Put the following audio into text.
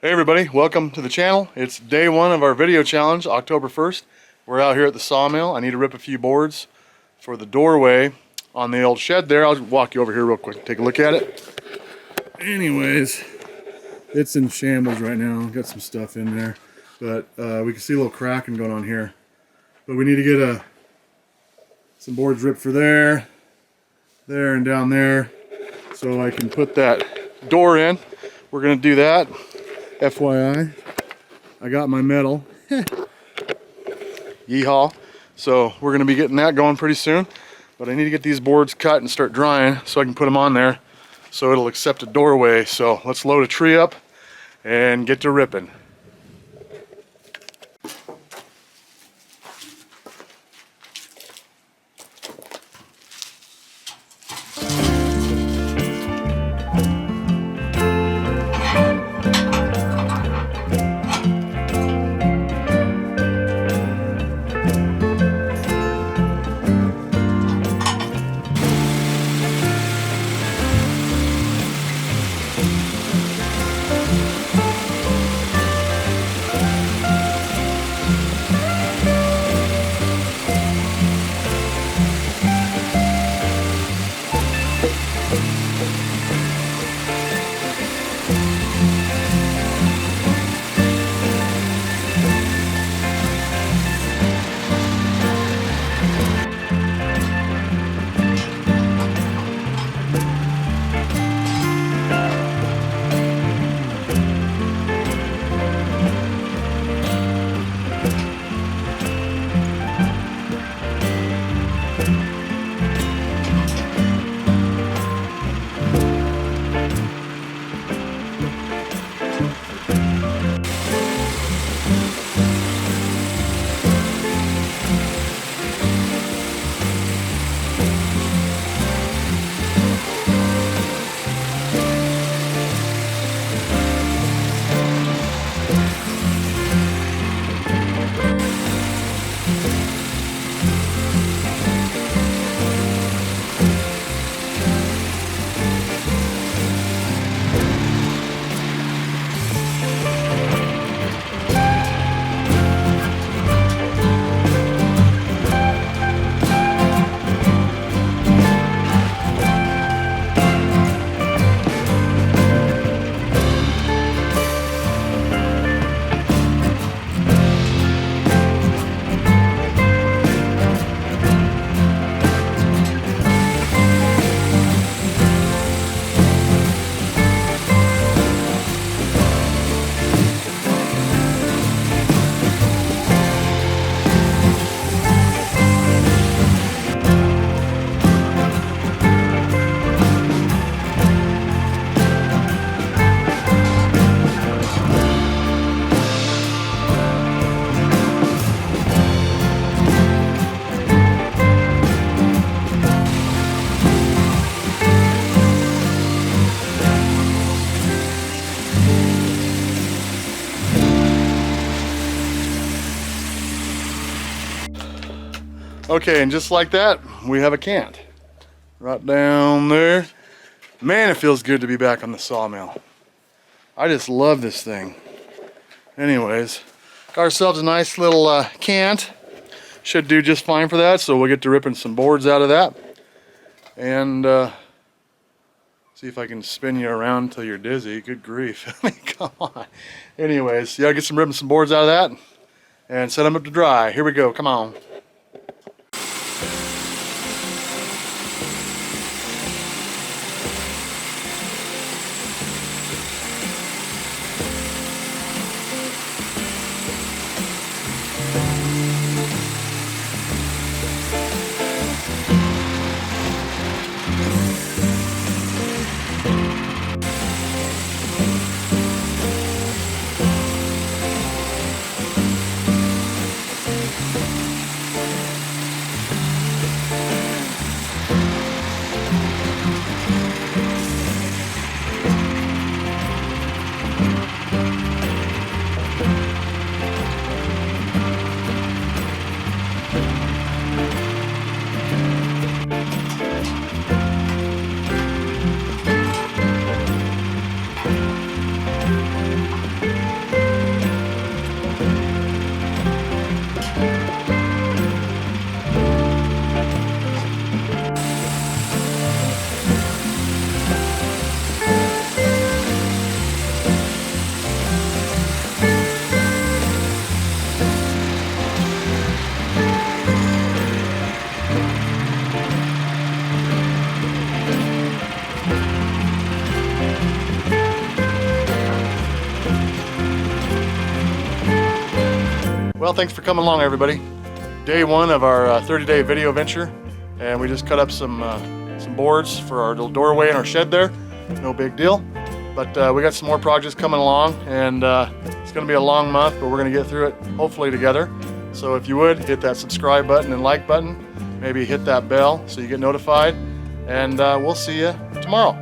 Hey everybody, welcome to the channel. It's day one of our video challenge, October 1st. We're out here at the sawmill. I need to rip a few boards for the doorway on the old shed there. I'll walk you over here real quick, take a look at it. Anyways, it's in shambles right now. Got some stuff in there, but we can see a little cracking going on here. But we need to get some boards ripped for there, and down there, so I can put that door in. We're gonna do that. FYI, I got my metal. Yeehaw. So we're going to be getting that going pretty soon. But I need to get these boards cut and start drying so I can put them on there so it'll accept a doorway. So let's load a tree up and get to ripping. Okay, and just like that, we have a cant right down there. Man, it feels good to be back on the sawmill. I just love this thing. Anyways, got ourselves a nice little cant. Should do just fine for that, so we'll get to ripping some boards out of that. And see if I can spin you around until you're dizzy. Good grief. I mean, come on. Anyways, yeah, get some ripping some boards out of that and set them up to dry. Here we go, come on. Well, thanks for coming along, everybody. Day one of our 30-day video venture, and we just cut up some boards for our little doorway in our shed there. No big deal, but we got some more projects coming along, and it's going to be a long month, but we're going to get through it hopefully together. So if you would, hit that subscribe button and like button, maybe hit that bell so you get notified, and we'll see you tomorrow.